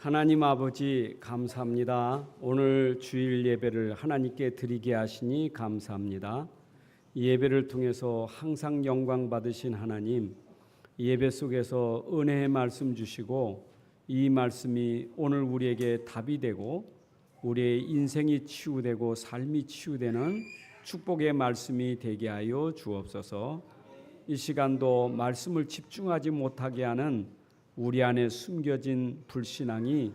하나님 아버지 감사합니다. 오늘 주일 예배를 하나님께 드리게 하시니 감사합니다. 이 예배를 통해서 항상 영광 받으신 하나님, 이 예배 속에서 은혜의 말씀 주시고 이 말씀이 오늘 우리에게 답이 되고 우리의 인생이 치유되고 삶이 치유되는 축복의 말씀이 되게 하여 주옵소서. 이 시간도 말씀을 집중하지 못하게 하는 우리 안에 숨겨진 불신앙이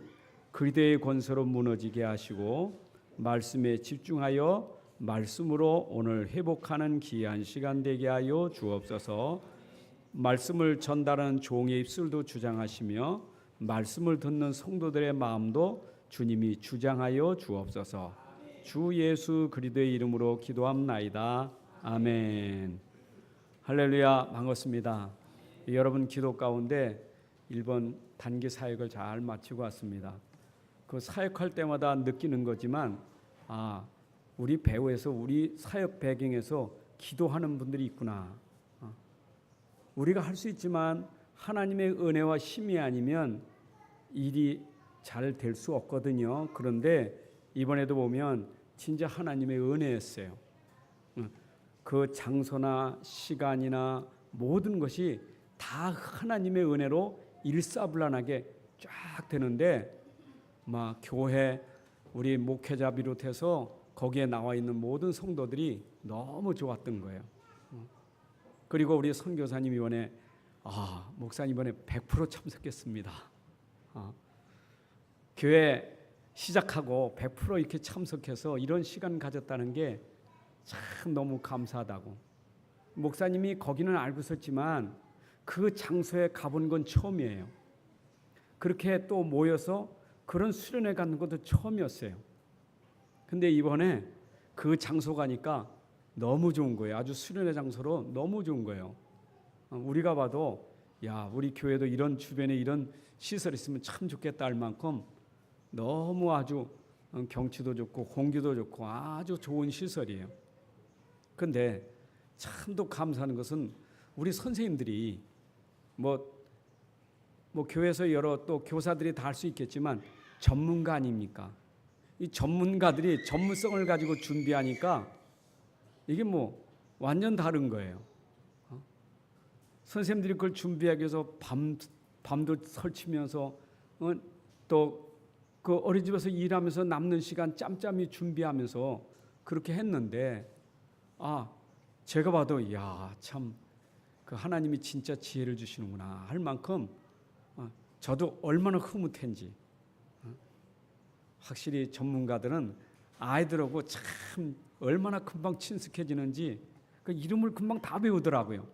그리스도의 권세로 무너지게 하시고 말씀에 집중하여 말씀으로 오늘 회복하는 귀한 시간 되게 하여 주옵소서. 말씀을 전달하는 종의 입술도 주장하시며 말씀을 듣는 성도들의 마음도 주님이 주장하여 주옵소서. 주 예수 그리스도의 이름으로 기도합나이다. 아멘. 할렐루야. 반갑습니다. 여러분 기도 가운데 일본 단기 사역을 잘 마치고 왔습니다. 그 사역할 때마다 느끼는 거지만 우리 배후에서 우리 사역 배경에서 기도하는 분들이 있구나. 우리가 할 수 있지만 하나님의 은혜와 힘이 아니면 일이 잘 될 수 없거든요. 그런데 이번에도 보면 진짜 하나님의 은혜였어요. 그 장소나 시간이나 모든 것이 다 하나님의 은혜로 일사불란하게 쫙 되는데 막 교회 우리 목회자 비롯해서 거기에 나와 있는 모든 성도들이 너무 좋았던 거예요. 그리고 우리 선교사님 이번에 목사님 이번에 100% 참석했습니다. 교회 시작하고 100% 이렇게 참석해서 이런 시간 가졌다는 게 참 너무 감사하다고. 목사님이 거기는 알고 있었지만 그 장소에 가본 건 처음이에요. 그렇게 또 모여서 그런 수련회 가는 것도 처음이었어요. 근데 이번에 그 장소 가니까 너무 좋은 거예요. 아주 수련회 장소로 너무 좋은 거예요. 우리가 봐도 우리 교회도 이런 주변에 이런 시설이 있으면 참 좋겠다 할 만큼 너무 아주 경치도 좋고 공기도 좋고 아주 좋은 시설이에요. 근데 참도 감사한 것은 우리 선생님들이 뭐 교회에서 여러 또 교사들이 다 할 수 있겠지만 전문가 아닙니까? 이 전문가들이 전문성을 가지고 준비하니까 이게 완전 다른 거예요. 선생님들이 그걸 준비하기 위해서 밤도 설치면서 또 그 어린이집에서 일하면서 남는 시간 짬짬이 준비하면서 그렇게 했는데 제가 봐도 참 그 하나님이 진짜 지혜를 주시는구나 할 만큼 저도 얼마나 흐뭇한지. 확실히 전문가들은 아이들하고 참 얼마나 금방 친숙해지는지 그 이름을 금방 다 배우더라고요.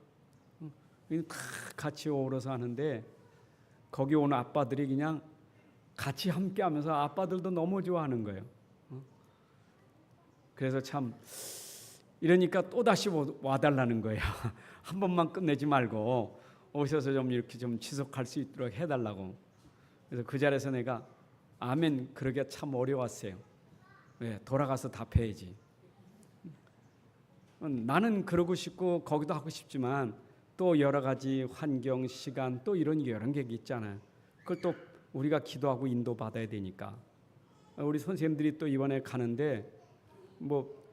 다 같이 어우러서 하는데 거기 온 아빠들이 그냥 같이 함께하면서 아빠들도 너무 좋아하는 거예요. 그래서 참 이러니까 또 다시 와달라는 거예요. 한 번만 끝내지 말고 오셔서 좀 이렇게 좀 지속할 수 있도록 해달라고. 그래서 그 자리에서 내가 아멘 그러기가 참 어려웠어요. 왜 돌아가서 답해야지. 나는 그러고 싶고 거기도 하고 싶지만 또 여러 가지 환경, 시간 또 이런 여러 게 있잖아요. 그걸 또 우리가 기도하고 인도받아야 되니까. 우리 선생님들이 또 이번에 가는데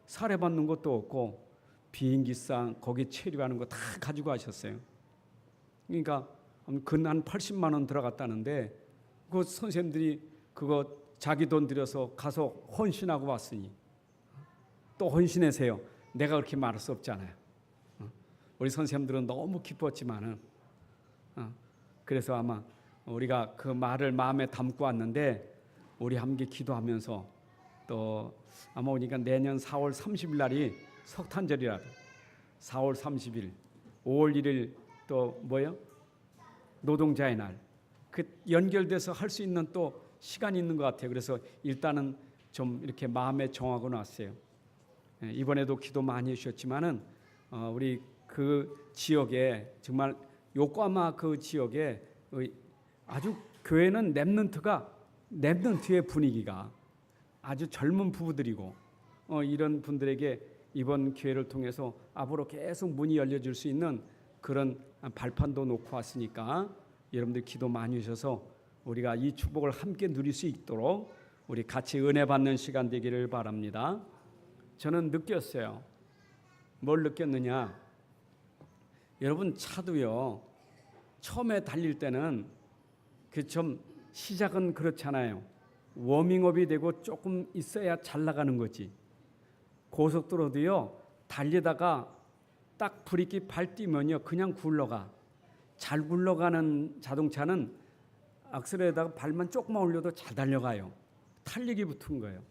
사례받는 것도 없고 비행기상 거기 체류하는 거 다 가지고 가셨어요. 그러니까 근 한 80만 원 들어갔다는데 그 선생님들이 그거 자기 돈 들여서 가서 헌신하고 왔으니 또 헌신하세요. 내가 그렇게 말할 수 없잖아요. 우리 선생님들은 너무 기뻤지만은 그래서 아마 우리가 그 말을 마음에 담고 왔는데 우리 함께 기도하면서 또 아마 오니까 내년 4월 30일 날이 석탄절이라 4월 30일 5월 1일 또 노동자의 날 그 연결돼서 할 수 있는 또 시간이 있는 것 같아요. 그래서 일단은 좀 이렇게 마음에 정하고 놨어요. 이번에도 기도 많이 해주셨지만은 우리 그 지역에 정말 요코하마 그 지역에 아주 교회는 랩넌트의 분위기가 아주 젊은 부부들이고 이런 분들에게 이번 기회를 통해서 앞으로 계속 문이 열려줄 수 있는 그런 발판도 놓고 왔으니까 여러분들 기도 많이 주셔서 우리가 이 축복을 함께 누릴 수 있도록 우리 같이 은혜 받는 시간 되기를 바랍니다. 저는 느꼈어요. 뭘 느꼈느냐? 여러분 차도요. 처음에 달릴 때는 그 좀 시작은 그렇잖아요. 워밍업이 되고 조금 있어야 잘 나가는 거지. 고속도로도요. 달리다가 딱 브레이크 발 띄면요. 그냥 굴러가. 잘 굴러가는 자동차는 악셀에다가 발만 조금만 올려도 잘 달려가요. 탄력이 붙은 거예요.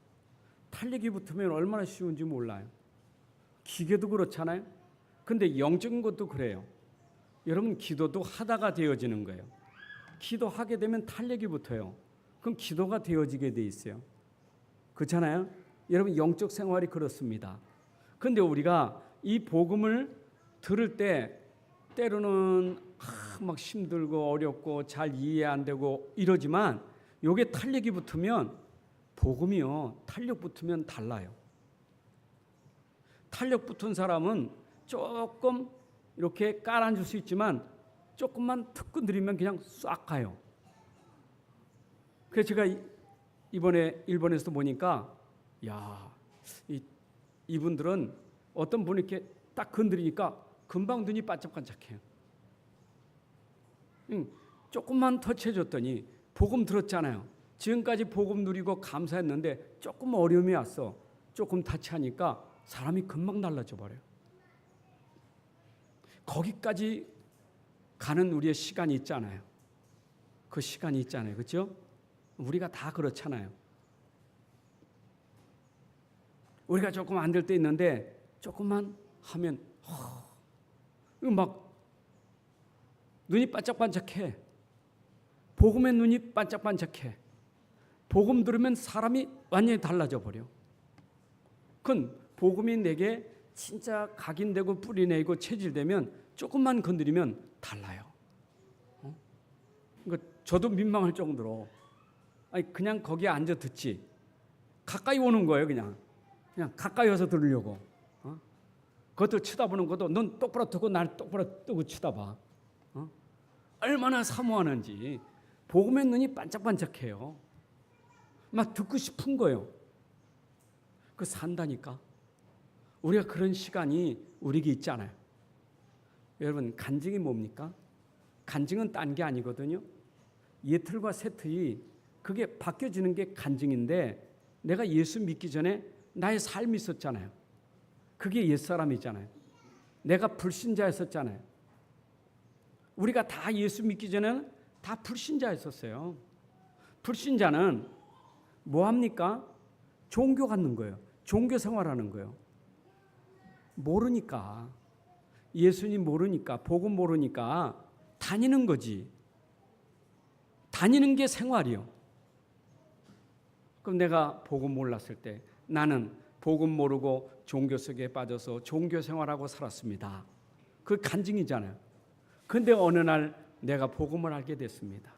탄력이 붙으면 얼마나 쉬운지 몰라요. 기계도 그렇잖아요. 근데 영적인 것도 그래요. 여러분 기도도 하다가 되어지는 거예요. 기도하게 되면 탄력이 붙어요. 그럼 기도가 되어지게 돼 있어요. 그렇잖아요. 여러분 영적 생활이 그렇습니다. 근데 우리가 이 복음을 들을 때 때로는 막 힘들고 어렵고 잘 이해 안 되고 이러지만 요게 탄력이 붙으면 복음이요. 탄력 붙으면 달라요. 탄력 붙은 사람은 조금 이렇게 깔아줄 수 있지만 조금만 툭 건드리면 그냥 싹 가요. 그래서 제가 이번에 일본에서 보니까 야, 이분들은 어떤 분이 이렇게 딱 건드리니까 금방 눈이 반짝반짝해요. 조금만 터치해줬더니 복음 들었잖아요. 지금까지 복음 누리고 감사했는데 조금 어려움이 왔어. 조금 터치하니까 사람이 금방 달라져 버려요. 거기까지 가는 우리의 시간이 있잖아요. 그 시간이 있잖아요. 그렇죠? 우리가 다 그렇잖아요. 우리가 조금 안 될 때 있는데 조금만 하면 막 눈이 반짝반짝해. 복음의 눈이 반짝반짝해. 복음 들으면 사람이 완전히 달라져 버려. 그건 복음이 내게 진짜 각인되고 뿌리내고 체질되면 조금만 건드리면 달라요. 그러니까 저도 민망할 정도로 그냥 거기에 앉아 듣지. 가까이 오는 거예요. 그냥 가까이 와서 들으려고. 그것도 쳐다보는 것도 눈 똑바로 뜨고 날 똑바로 뜨고 쳐다봐. 얼마나 사모하는지. 복음의 눈이 반짝반짝해요. 막 듣고 싶은 거예요. 그 산다니까. 우리가 그런 시간이 우리에게 있잖아요. 여러분 간증이 뭡니까? 간증은 딴 게 아니거든요. 옛틀과 새틀이 그게 바뀌어지는 게 간증인데 내가 예수 믿기 전에 나의 삶이 있었잖아요. 그게 옛사람이잖아요. 내가 불신자였었잖아요. 우리가 다 예수 믿기 전에는 다 불신자였었어요. 불신자는 뭐합니까? 종교 갖는 거예요. 종교 생활하는 거예요. 모르니까. 예수님 모르니까. 복음 모르니까 다니는 거지. 다니는 게 생활이요. 그럼 내가 복음 몰랐을 때 나는 복음 모르고 종교 속에 빠져서 종교 생활하고 살았습니다. 그 간증이잖아요. 그런데 어느 날 내가 복음을 알게 됐습니다.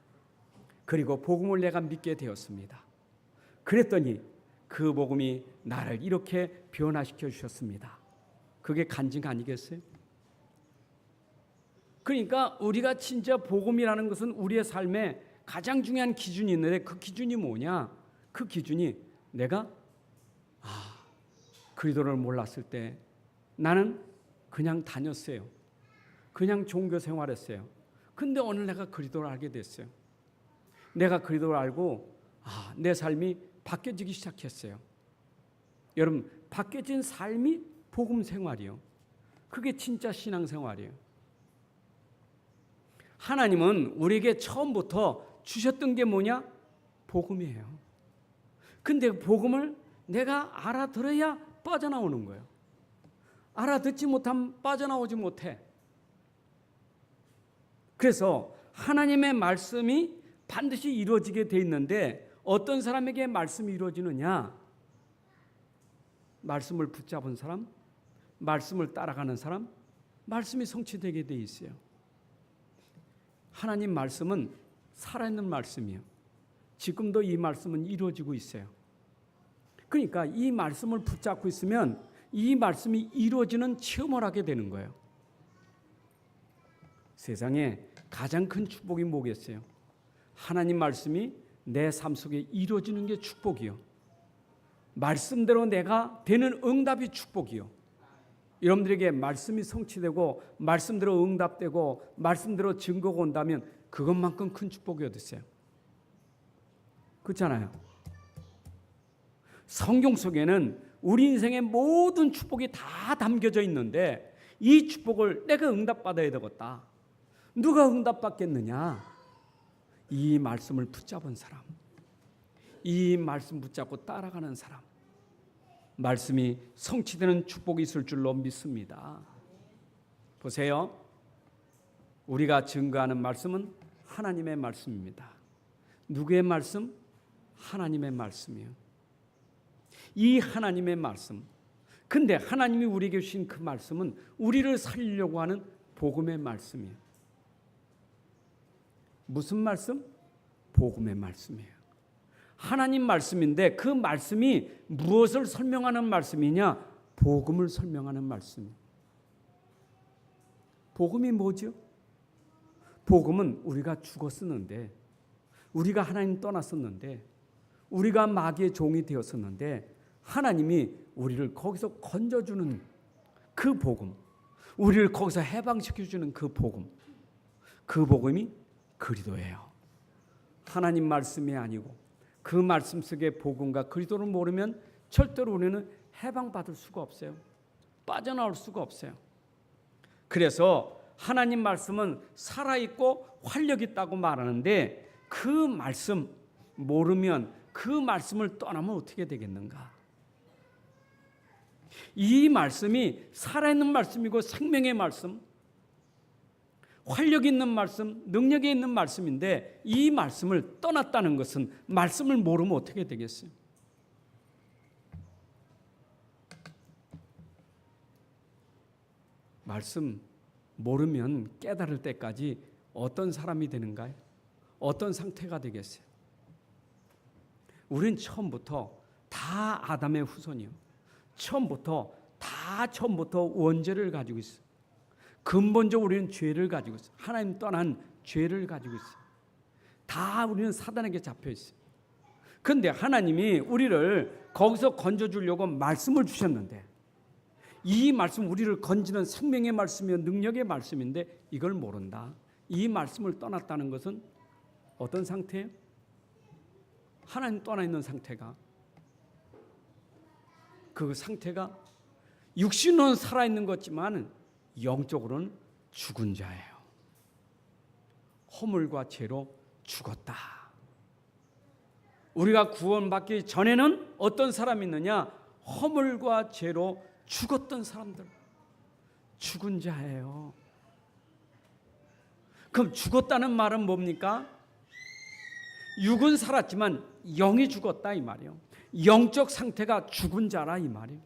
그리고 복음을 내가 믿게 되었습니다. 그랬더니 그 복음이 나를 이렇게 변화시켜 주셨습니다. 그게 간증 아니겠어요? 그러니까 우리가 진짜 복음이라는 것은 우리의 삶에 가장 중요한 기준이 있는데 그 기준이 뭐냐? 그 기준이 내가 그리스도를 몰랐을 때 나는 그냥 다녔어요. 그냥 종교 생활했어요. 근데 오늘 내가 그리스도를 알게 됐어요. 내가 그리스도를 알고 내 삶이 바뀌어지기 시작했어요. 여러분 바뀌어진 삶이 복음 생활이요. 그게 진짜 신앙 생활이에요. 하나님은 우리에게 처음부터 주셨던 게 뭐냐? 복음이에요. 근데 복음을 내가 알아들어야 빠져나오는 거예요. 알아듣지 못하면 빠져나오지 못해. 그래서 하나님의 말씀이 반드시 이루어지게 돼 있는데 어떤 사람에게 말씀이 이루어지느냐? 말씀을 붙잡은 사람, 말씀을 따라가는 사람, 말씀이 성취되게 돼 있어요. 하나님 말씀은 살아있는 말씀이에요. 지금도 이 말씀은 이루어지고 있어요. 그러니까 이 말씀을 붙잡고 있으면 이 말씀이 이루어지는 체험을 하게 되는 거예요. 세상에 가장 큰 축복이 뭐겠어요? 하나님 말씀이 내 삶 속에 이루어지는 게 축복이요. 말씀대로 내가 되는 응답이 축복이요. 여러분들에게 말씀이 성취되고 말씀대로 응답되고 말씀대로 증거가 온다면 그것만큼 큰 축복이 어디 있어요? 그렇잖아요. 성경 속에는 우리 인생의 모든 축복이 다 담겨져 있는데 이 축복을 내가 응답받아야 되겠다. 누가 응답받겠느냐? 이 말씀을 붙잡은 사람, 이 말씀 붙잡고 따라가는 사람, 말씀이 성취되는 축복이 있을 줄로 믿습니다. 보세요. 우리가 증거하는 말씀은 하나님의 말씀입니다. 누구의 말씀? 하나님의 말씀이에요. 이 하나님의 말씀. 근데 하나님이 우리에게 주신 그 말씀은 우리를 살리려고 하는 복음의 말씀이에요. 무슨 말씀? 복음의 말씀이에요. 하나님 말씀인데 그 말씀이 무엇을 설명하는 말씀이냐? 복음을 설명하는 말씀이에요. 복음이 뭐죠? 복음은 우리가 죽었었는데, 우리가 하나님 떠났었는데, 우리가 마귀의 종이 되었었는데 하나님이 우리를 거기서 건져주는 그 복음, 우리를 거기서 해방시켜주는 그 복음, 그 복음이 그리스도예요. 하나님 말씀이 아니고 그 말씀 속의 복음과 그리스도를 모르면 절대로 우리는 해방받을 수가 없어요. 빠져나올 수가 없어요. 그래서 하나님 말씀은 살아있고 활력 있다고 말하는데 그 말씀 모르면 그 말씀을 떠나면 어떻게 되겠는가? 이 말씀이 살아있는 말씀이고 생명의 말씀, 활력 있는 말씀, 능력이 있는 말씀인데 이 말씀을 떠났다는 것은 말씀을 모르면 어떻게 되겠어요? 말씀 모르면 깨달을 때까지 어떤 사람이 되는가요? 어떤 상태가 되겠어요? 우린 처음부터 다 아담의 후손이요. 처음부터 원죄를 가지고 있어요. 근본적으로 우리는 죄를 가지고 있어요. 하나님 떠난 죄를 가지고 있어요. 다 우리는 사단에게 잡혀 있어요. 그런데 하나님이 우리를 거기서 건져주려고 말씀을 주셨는데 이 말씀 우리를 건지는 생명의 말씀이요 능력의 말씀인데 이걸 모른다. 이 말씀을 떠났다는 것은 어떤 상태예요? 하나님 떠나 있는 상태가, 그 상태가 육신은 살아있는 것지만 영적으로는 죽은 자예요. 허물과 죄로 죽었다. 우리가 구원받기 전에는 어떤 사람이 있느냐? 허물과 죄로 죽었던 사람들, 죽은 자예요. 그럼 죽었다는 말은 뭡니까? 육은 살았지만 영이 죽었다 이 말이에요. 영적 상태가 죽은 자라 이 말이에요.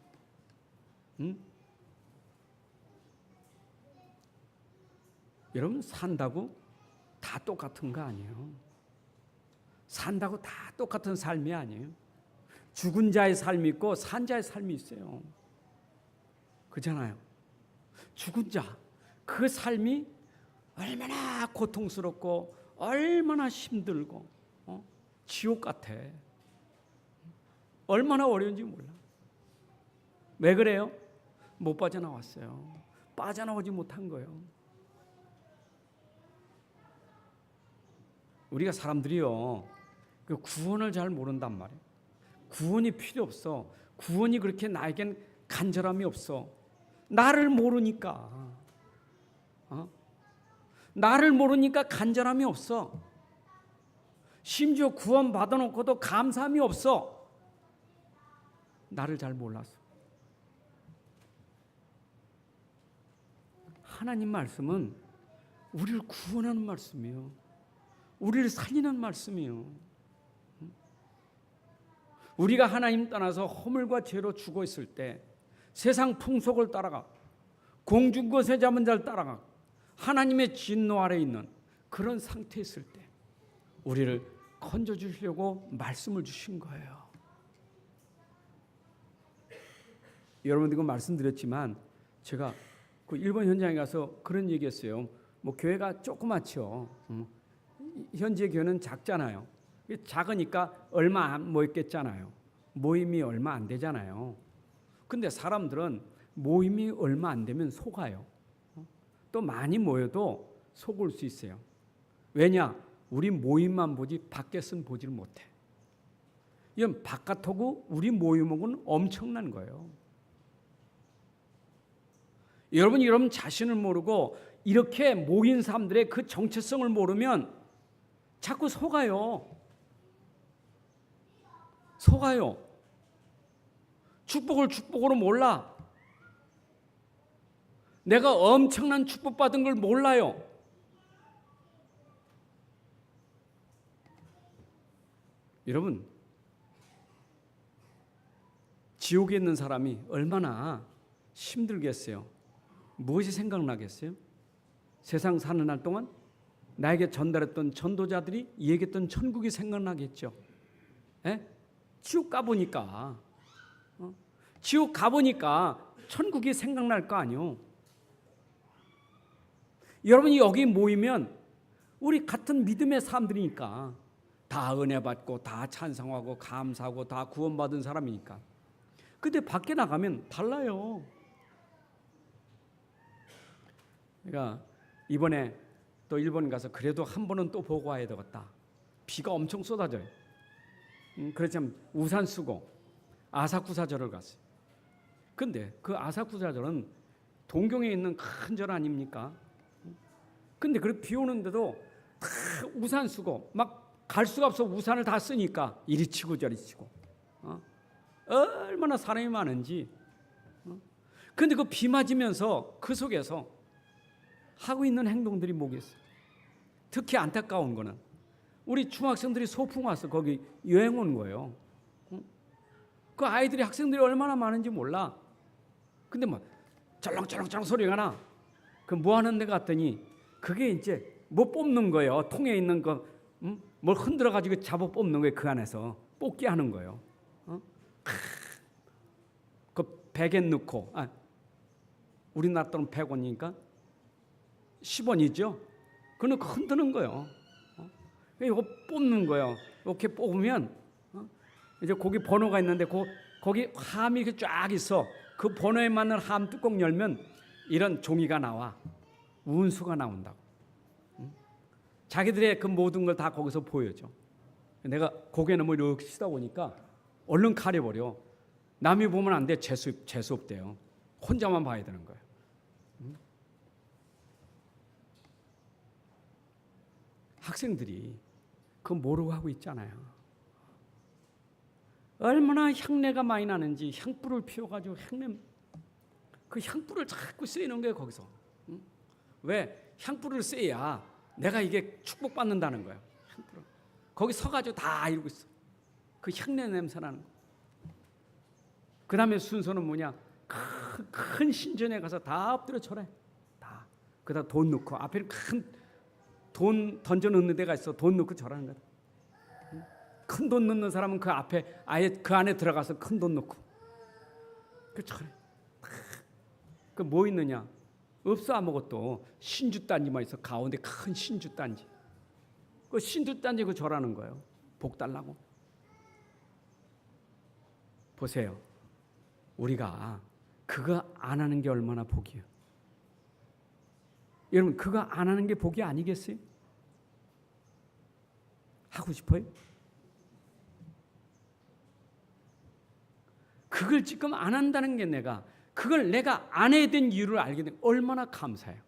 여러분 산다고 다 똑같은 거 아니에요. 산다고 다 똑같은 삶이 아니에요. 죽은 자의 삶이 있고 산 자의 삶이 있어요. 그렇잖아요. 죽은 자, 그 삶이 얼마나 고통스럽고 얼마나 힘들고 지옥 같아. 얼마나 어려운지 몰라. 왜 그래요? 못 빠져나왔어요. 빠져나오지 못한 거예요. 우리가 사람들이요, 그 구원을 잘 모른단 말이에요. 구원이 필요 없어. 구원이 그렇게 나에겐 간절함이 없어. 나를 모르니까. 나를 모르니까 간절함이 없어. 심지어 구원 받아놓고도 감사함이 없어. 나를 잘 몰라서. 하나님 말씀은 우리를 구원하는 말씀이에요. 우리를 살리는 말씀이에요. 우리가 하나님 떠나서 허물과 죄로 죽어 있을 때 세상 풍속을 따라가 공중것에 잡은 자를 따라가 하나님의 진노 아래 있는 그런 상태에 있을 때 우리를 건져주시려고 말씀을 주신 거예요. 여러분들 이거 말씀드렸지만 제가 그 일본 현장에 가서 그런 얘기했어요. 뭐 교회가 조그맣죠. 현재 교회는 작잖아요. 작으니까 얼마 안 모였겠잖아요. 모임이 얼마 안 되잖아요. 근데 사람들은 모임이 얼마 안 되면 속아요. 또 많이 모여도 속을 수 있어요. 왜냐? 우리 모임만 보지 밖에서는 보지를 못해. 이건 바깥하고 우리 모임하고는 엄청난 거예요. 여러분 자신을 모르고 이렇게 모인 사람들의 그 정체성을 모르면 자꾸 속아요. 축복을 축복으로 몰라. 내가 엄청난 축복받은 걸 몰라요. 여러분, 지옥에 있는 사람이 얼마나 힘들겠어요. 무엇이 생각나겠어요? 세상 사는 날 동안 나에게 전달했던 전도자들이 얘기했던 천국이 생각나겠죠. 지옥 가보니까 천국이 생각날 거 아니요. 여러분이 여기 모이면 우리 같은 믿음의 사람들이니까 다 은혜 받고 다 찬송하고 감사하고 다 구원받은 사람이니까. 근데 밖에 나가면 달라요. 그러니까 이번에 또 일본 가서 그래도 한 번은 또 보고 와야 되겠다. 비가 엄청 쏟아져요. 그렇지만 우산 쓰고 아사쿠사절을 갔어요. 근데 그 아사쿠사절은 동경에 있는 큰 절 아닙니까? 근데 그렇게 비 오는데도 다 우산 쓰고 막 갈 수가 없어 우산을 다 쓰니까 이리 치고 저리 치고 얼마나 사람이 많은지. 근데 그 비 맞으면서 그 속에서 하고 있는 행동들이 뭐겠어요? 특히 안타까운 거는 우리 중학생들이 소풍 와서 거기 여행 온 거예요. 그 아이들이 학생들이 얼마나 많은지 몰라. 근데 뭐 쩔렁쩔렁쩔렁 소리가 나. 그 뭐 하는 데 갔더니 그게 이제 뭐 뽑는 거예요. 통에 있는 거 뭘 흔들어 가지고 잡아 뽑는 거예요. 그 안에서 뽑기 하는 거예요. 그 100엔 넣고 우리나라 돈은 100원이니까 10원이죠. 그는 흔드는 거예요. 이거 뽑는 거예요. 이렇게 뽑으면 이제 거기 번호가 있는데 거기 함이 이렇게 쫙 있어. 그 번호에 맞는 함 뚜껑 열면 이런 종이가 나와. 운수가 나온다고. 자기들의 그 모든 걸 다 거기서 보여줘. 내가 고개 넘어 이렇게 치다 보니까 얼른 가려버려. 남이 보면 안 돼. 재수 없대요. 혼자만 봐야 되는 거예요. 학생들이 그거 모르고 하고 있잖아요. 얼마나 향내가 많이 나는지 향불을 피워가지고 그 향불을 자꾸 쐬는 거예요. 거기서. 왜? 향불을 쐬야 내가 이게 축복받는다는 거예요. 향불을. 거기 서가지고 다 이러고 있어. 그 향내 냄새 나는 거. 그 다음에 순서는 뭐냐? 큰 신전에 가서 다 엎드려 절해. 다. 그다음 돈 넣고 앞에 큰 돈 던져 넣는 데가 있어. 돈 넣고 절하는 거야. 큰 돈 넣는 사람은 그 앞에 아예 그 안에 들어가서 큰 돈 넣고 그 절해. 그 뭐 있느냐? 없어 아무것도. 신주단지만 있어. 가운데 큰 신주단지. 그 신주단지 그 절하는 거예요. 복 달라고. 보세요. 우리가 그거 안 하는 게 얼마나 복이에요. 여러분 그거 안 하는 게 복이 아니겠어요? 하고 싶어요? 그걸 지금 안 한다는 게 그걸 내가 안 해야 된 이유를 알게 되면 얼마나 감사해요.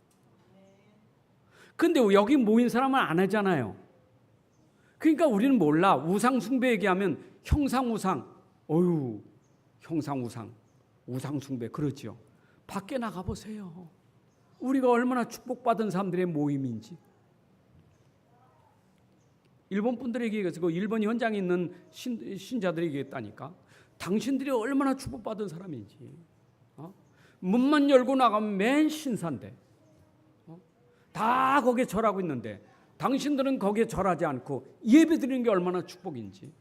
근데 여기 모인 사람은 안 하잖아요. 그러니까 우리는 몰라. 우상 숭배 얘기하면 형상우상. 형상우상. 우상 숭배 그러죠. 밖에 나가 보세요. 우리가 얼마나 축복받은 사람들의 모임인지. 일본 분들에게 얘기해서 그 일본 현장에 있는 신자들에게 얘기했다니까. 당신들이 얼마나 축복받은 사람인지. 문만 열고 나가면 맨 신사인데 다 거기에 절하고 있는데 당신들은 거기에 절하지 않고 예배 드리는 게 얼마나 축복인지.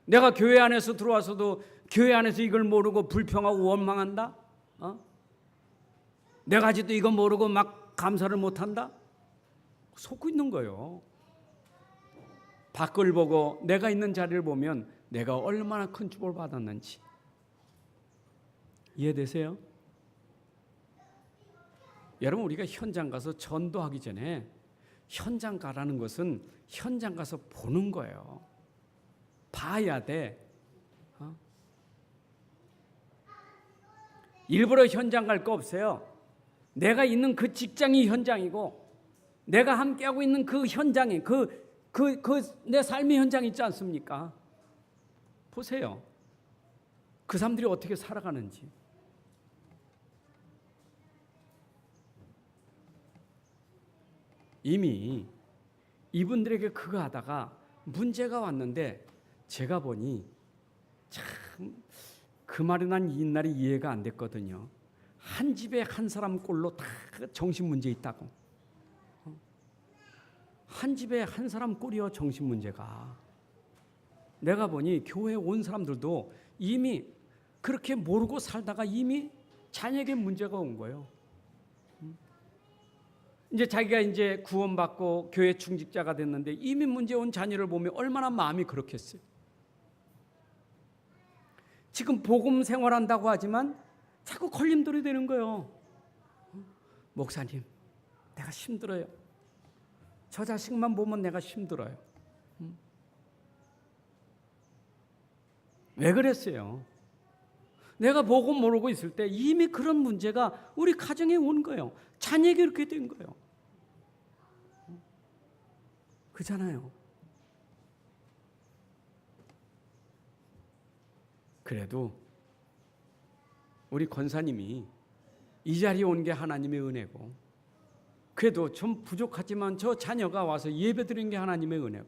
내가 교회 안에서 들어와서도 교회 안에서 이걸 모르고 불평하고 원망한다? 내가 아직도 이거 모르고 막 감사를 못한다? 속고 있는 거예요. 밖을 보고 내가 있는 자리를 보면 내가 얼마나 큰 축복을 받았는지 이해되세요? 여러분, 우리가 현장 가서 전도하기 전에 현장 가라는 것은 현장 가서 보는 거예요. 봐야 돼. 일부러 현장 갈 거 없어요. 내가 있는 그 직장이 현장이고 내가 함께하고 있는 그 현장이 내 삶의 현장이 있지 않습니까? 보세요. 그 사람들이 어떻게 살아가는지. 이미 이분들에게 그거 하다가 문제가 왔는데 제가 보니 참 그 말이 난 이날이 이해가 안 됐거든요. 한 집에 한 사람 꼴로 다 정신 문제 있다고. 한 집에 한 사람 꼴이요, 정신 문제가. 내가 보니 교회에 온 사람들도 이미 그렇게 모르고 살다가 이미 자녀에게 문제가 온 거예요. 이제 자기가 이제 구원받고 교회 중직자가 됐는데 이미 문제 온 자녀를 보면 얼마나 마음이 그렇겠어요. 지금 복음 생활한다고 하지만 자꾸 걸림돌이 되는 거예요. 목사님, 내가 힘들어요. 저 자식만 보면 내가 힘들어요. 왜 그랬어요? 내가 복음 모르고 있을 때 이미 그런 문제가 우리 가정에 온 거예요. 자녀에게 이렇게 된 거예요. 그렇잖아요. 그래도 우리 권사님이 이 자리에 온 게 하나님의 은혜고, 그래도 좀 부족하지만 저 자녀가 와서 예배 드리는 게 하나님의 은혜고,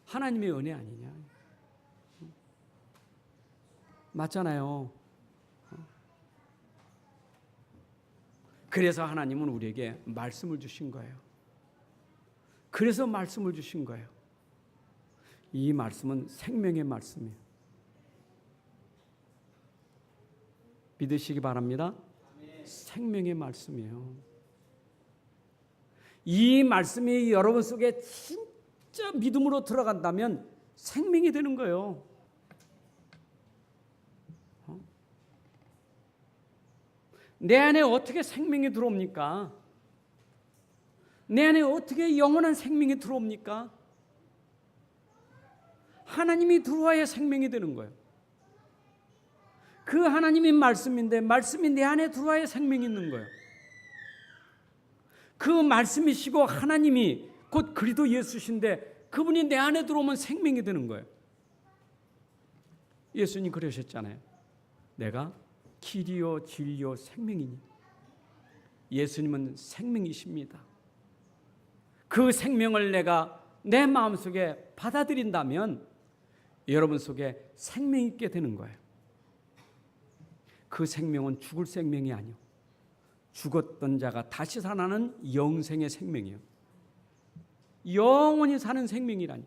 하나님의 은혜 아니냐? 맞잖아요. 그래서 하나님은 우리에게 말씀을 주신 거예요. 그래서 말씀을 주신 거예요. 이 말씀은 생명의 말씀이에요. 믿으시기 바랍니다. 생명의 말씀이에요. 이 말씀이 여러분 속에 진짜 믿음으로 들어간다면 생명이 되는 거예요. 내 안에 어떻게 생명이 들어옵니까? 내 안에 어떻게 영원한 생명이 들어옵니까? 하나님이 들어와야 생명이 되는 거예요. 그 하나님이 말씀인데 말씀이 내 안에 들어와야 생명이 있는 거예요. 그 말씀이시고 하나님이 곧 그리스도 예수신데 그분이 내 안에 들어오면 생명이 되는 거예요. 예수님 그러셨잖아요. 내가 길이요 진리요 생명이니. 예수님은 생명이십니다. 그 생명을 내가 내 마음속에 받아들인다면 여러분 속에 생명이 있게 되는 거예요. 그 생명은 죽을 생명이 아니요, 죽었던 자가 다시 살아나는 영생의 생명이에요. 영원히 사는 생명이라니.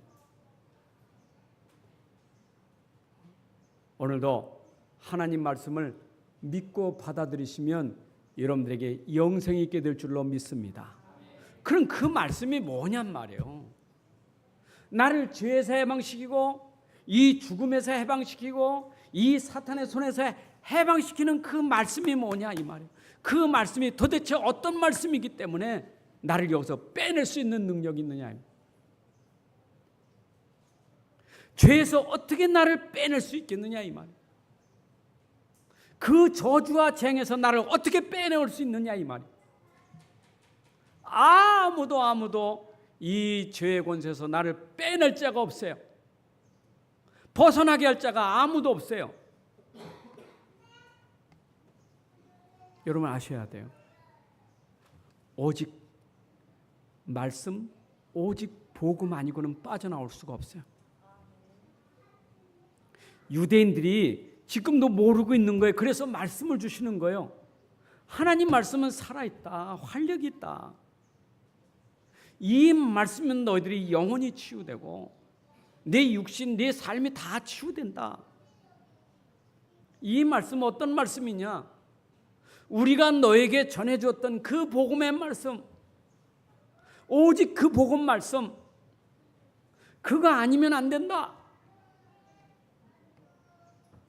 오늘도 하나님 말씀을 믿고 받아들이시면 여러분들에게 영생이 있게 될 줄로 믿습니다. 그럼 그 말씀이 뭐냔 말이에요. 나를 죄에서 해방시키고 이 죽음에서 해방시키고 이 사탄의 손에서 해방시키는 그 말씀이 뭐냐 이 말이에요. 그 말씀이 도대체 어떤 말씀이기 때문에 나를 여기서 빼낼 수 있는 능력이 있느냐. 죄에서 어떻게 나를 빼낼 수 있겠느냐 이 말이에요. 그 저주와 쟁에서 나를 어떻게 빼내올 수 있느냐 이 말이에요. 아무도 이 죄의 권세에서 나를 빼낼 자가 없어요. 벗어나게 할 자가 아무도 없어요. 여러분 아셔야 돼요. 오직 말씀, 오직 복음 아니고는 빠져나올 수가 없어요. 유대인들이 지금도 모르고 있는 거예요. 그래서 말씀을 주시는 거예요. 하나님 말씀은 살아있다. 활력이 있다. 이 말씀은 너희들이 영원히 치유되고 내 육신, 내 삶이 다 치유된다. 이 말씀은 어떤 말씀이냐? 우리가 너에게 전해주었던 그 복음의 말씀, 오직 그 복음 말씀, 그거 아니면 안 된다.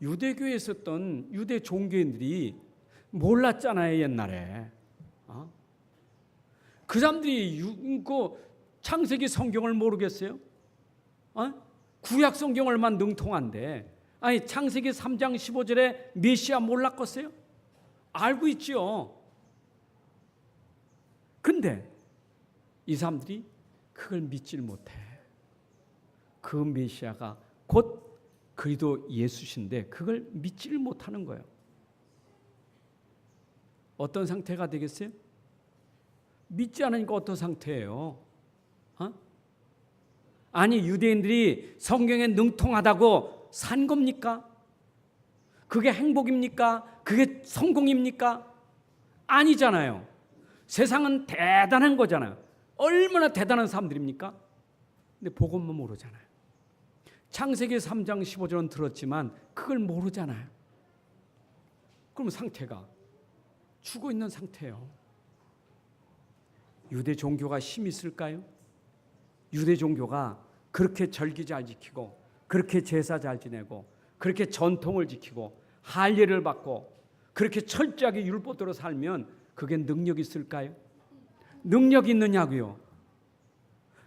유대교에 있었던 유대 종교인들이 몰랐잖아요, 옛날에. 그 사람들이 창세기 성경을 모르겠어요? 구약 성경 얼마나 능통한데, 아니 창세기 3장 15절에 메시아 몰랐겠어요? 알고 있죠. 근데 이 사람들이 그걸 믿질 못해. 그 메시아가 곧 그리스도 예수신데 그걸 믿지를 못하는 거예요. 어떤 상태가 되겠어요? 믿지 않으니까 어떤 상태예요? 아니 유대인들이 성경에 능통하다고 산 겁니까? 그게 행복입니까? 그게 성공입니까? 아니잖아요. 세상은 대단한 거잖아요. 얼마나 대단한 사람들입니까? 근데 복음만 모르잖아요. 창세기 3장 15절은 들었지만 그걸 모르잖아요. 그럼 상태가 죽어 있는 상태예요. 유대 종교가 힘이 있을까요? 유대 종교가 그렇게 절기 잘 지키고 그렇게 제사 잘 지내고 그렇게 전통을 지키고 할례를 받고 그렇게 철저하게 율법대로 살면 그게 능력이 있을까요? 능력이 있느냐고요?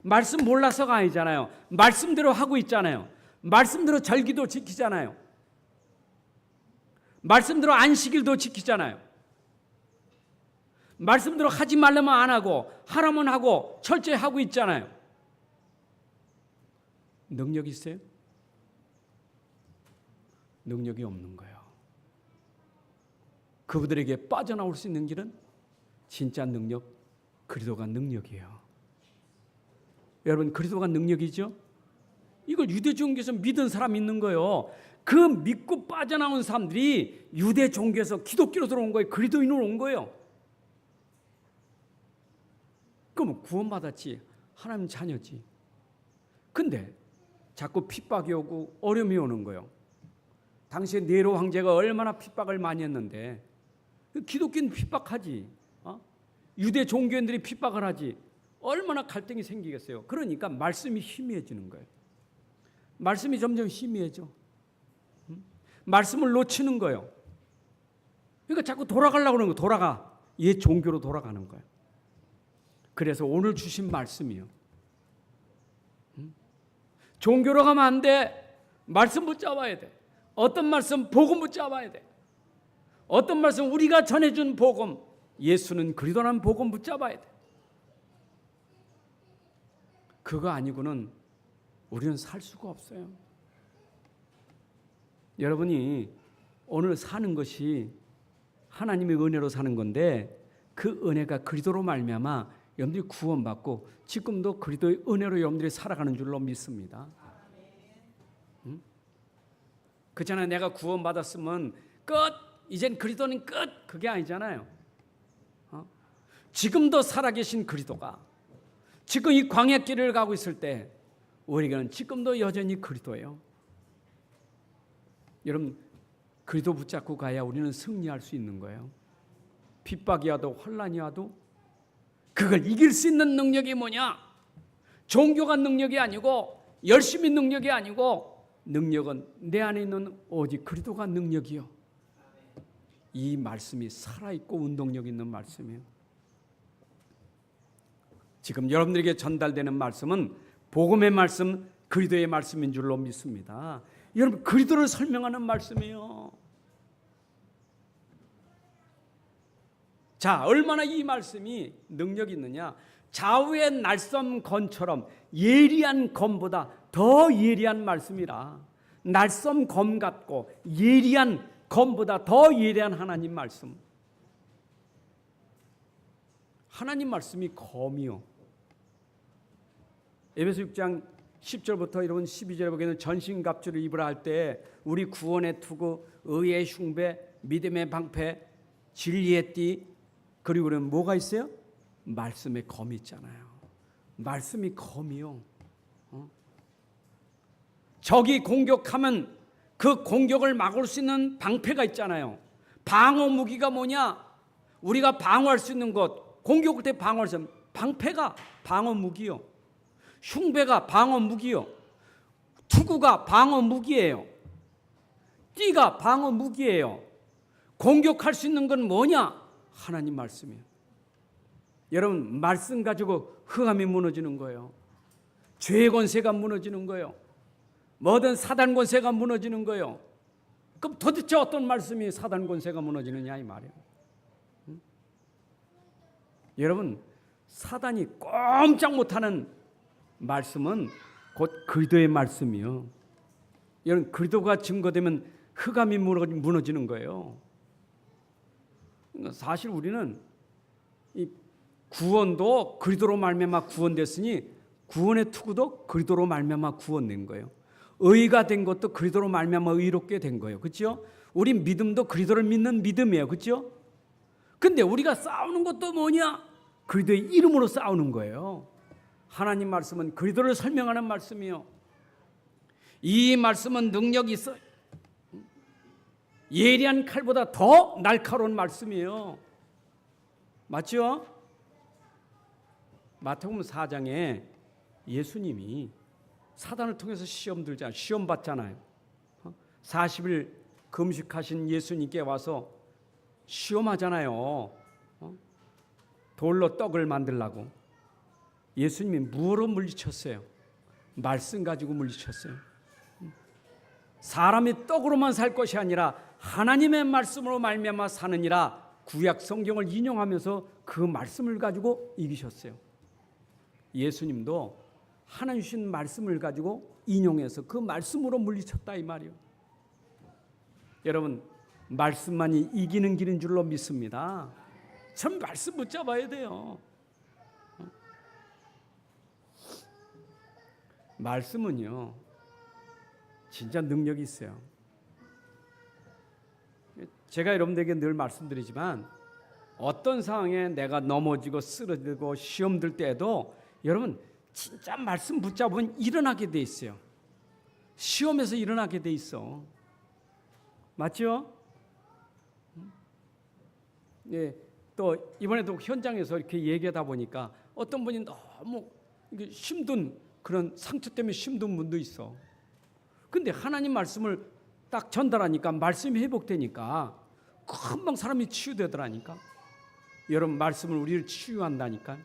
말씀 몰라서가 아니잖아요. 말씀대로 하고 있잖아요. 말씀대로 절기도 지키잖아요. 말씀대로 안식일도 지키잖아요. 말씀대로 하지 말라면 안 하고 하라면 하고 철저히 하고 있잖아요. 능력이 있어요? 능력이 없는 거예요. 그분들에게 빠져나올 수 있는 길은 진짜 능력, 그리스도가 능력이에요. 여러분, 그리스도가 능력이죠? 이걸 유대 종교에서 믿은 사람이 있는 거예요. 그 믿고 빠져나온 사람들이 유대 종교에서 기독교로 들어온 거예요. 그리스도인으로 온 거예요. 그럼 구원받았지. 하나님 자녀지. 근데 자꾸 핍박이 오고 어려움이 오는 거예요. 당시에 네로 황제가 얼마나 핍박을 많이 했는데 기독교는 핍박하지. 유대 종교인들이 핍박을 하지. 얼마나 갈등이 생기겠어요. 그러니까 말씀이 희미해지는 거예요. 말씀이 점점 희미해져. 말씀을 놓치는 거예요. 그러니까 자꾸 돌아가려고 그러는 거예요. 돌아가. 옛 종교로 돌아가는 거예요. 그래서 오늘 주신 말씀이요. 종교로 가면 안 돼. 말씀 붙잡아야 돼. 어떤 말씀? 복음 붙잡아야 돼. 어떤 말씀? 우리가 전해준 복음. 예수는 그리스도라는 복음 붙잡아야 돼. 그거 아니고는 우리는 살 수가 없어요. 여러분이 오늘 사는 것이 하나님의 은혜로 사는 건데 그 은혜가 그리스도로 말미암아 여러분들이 구원받고 지금도 그리스도의 은혜로 여러분들이 살아가는 줄로 믿습니다. 그렇잖아요. 내가 구원받았으면 끝, 이젠 그리스도는 끝, 그게 아니잖아요. 지금도 살아계신 그리스도가 지금 이 광야길을 가고 있을 때 우리는 지금도 여전히 그리스도예요. 여러분, 그리스도 붙잡고 가야 우리는 승리할 수 있는 거예요. 핍박이 와도 환난이 와도 그걸 이길 수 있는 능력이 뭐냐? 종교가 능력이 아니고 열심히 능력이 아니고 능력은 내 안에 있는 오직 그리스도가 능력이요. 이 말씀이 살아있고 운동력 있는 말씀이에요. 지금 여러분들에게 전달되는 말씀은 복음의 말씀, 그리스도의 말씀인 줄로 믿습니다. 여러분, 그리스도를 설명하는 말씀이에요. 자, 얼마나 이 말씀이 능력이 있느냐? 좌우의 날섬 검처럼 예리한 검보다 더 예리한 말씀이라. 날섬 검 같고 예리한 검보다 더 예리한 하나님 말씀. 하나님 말씀이 검이요. 에베소 6장 10절부터 이런 12절에 보기에는 전신갑주를 입으라 할 때 우리 구원의 투구, 의의 흉배, 믿음의 방패, 진리의 띠, 그리고 그러면 뭐가 있어요? 말씀의 검이 있잖아요. 말씀이 검이요. 적이 공격하면 그 공격을 막을 수 있는 방패가 있잖아요. 방어 무기가 뭐냐? 우리가 방어할 수 있는 것, 공격할 때 방어할 수 있는 방패가 방어 무기요. 흉배가 방어 무기요. 투구가 방어 무기예요. 띠가 방어 무기예요. 공격할 수 있는 건 뭐냐? 하나님 말씀이에요. 여러분, 말씀 가지고 흑암이 무너지는 거예요. 죄의 권세가 무너지는 거예요. 모든 사단 권세가 무너지는 거예요. 그럼 도대체 어떤 말씀이 사단 권세가 무너지느냐 이 말이에요. 여러분, 사단이 꼼짝 못하는 말씀은 곧 그리스도의 말씀이요. 여러분, 그리스도가 증거되면 흑암이 무너지는 거예요. 사실 우리는 이 구원도 그리스도로 말미암아 구원됐으니 구원의 투구도 그리스도로 말미암아 구원된 거예요. 의가 된 것도 그리스도로 말미암아 의롭게 된 거예요. 그렇죠? 우리 믿음도 그리스도를 믿는 믿음이에요. 그렇죠? 근데 우리가 싸우는 것도 뭐냐? 그리스도의 이름으로 싸우는 거예요. 하나님 말씀은 그리스도를 설명하는 말씀이요. 이 말씀은 능력이 있어. 예리한 칼보다 더 날카로운 말씀이에요. 맞죠? 마태복음 4장에 예수님이 사단을 통해서 시험 들잖아요. 시험 받잖아요. 40일 금식하신 예수님께 와서 시험하잖아요. 돌로 떡을 만들라고. 예수님이 무엇으로 물리쳤어요? 말씀 가지고 물리쳤어요. 사람이 떡으로만 살 것이 아니라 하나님의 말씀으로 말미암아 사느니라. 구약 성경을 인용하면서 그 말씀을 가지고 이기셨어요. 예수님도 하나님 주신 말씀을 가지고 인용해서 그 말씀으로 물리쳤다 이 말이에요. 여러분, 말씀만이 이기는 길인 줄로 믿습니다. 참 말씀 붙잡아야 돼요. 말씀은요, 진짜 능력이 있어요. 제가 여러분들에게 늘 말씀드리지만 어떤 상황에 내가 넘어지고 쓰러지고 시험 들 때에도 여러분 진짜 말씀 붙잡으면 일어나게 돼 있어요. 시험에서 일어나게 돼 있어. 맞죠? 예, 또 이번에도 현장에서 이렇게 얘기하다 보니까 어떤 분이 너무 힘든 그런 상처 때문에 힘든 분도 있어. 근데 하나님 말씀을 딱 전달하니까 말씀이 회복되니까 금방 사람이 치유되더라니까. 여러분, 말씀은 우리를 치유한다니까.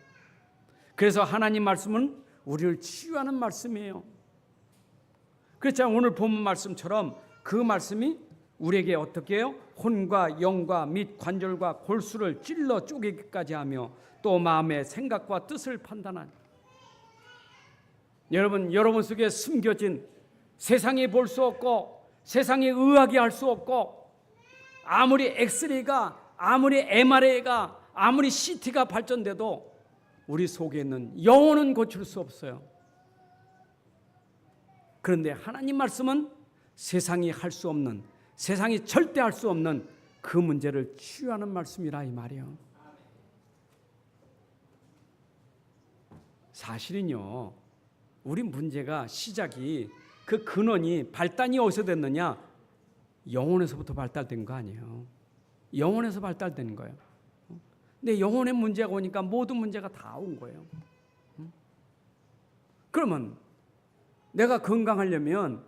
그래서 하나님 말씀은 우리를 치유하는 말씀이에요. 그렇죠. 오늘 본문 말씀처럼 그 말씀이 우리에게 어떻게 해요? 혼과 영과 및 관절과 골수를 찔러 쪼개기까지 하며 또 마음의 생각과 뜻을 판단하니. 여러분 속에 숨겨진 세상이 볼 수 없고 세상이 의학이 할 수 없고 아무리 엑스레이가 아무리 MRI가 아무리 CT가 발전돼도 우리 속에 있는 영혼은 고칠 수 없어요. 그런데 하나님 말씀은 세상이 할 수 없는, 세상이 절대 할 수 없는 그 문제를 치유하는 말씀이라 이 말이에요. 사실은요, 우리 문제가 시작이 그 근원이 발단이 어디서 됐느냐? 영혼에서부터 발달된 거 아니에요. 영혼에서 발달된 거예요. 근데 영혼의 문제가 오니까 모든 문제가 다 온 거예요. 그러면 내가 건강하려면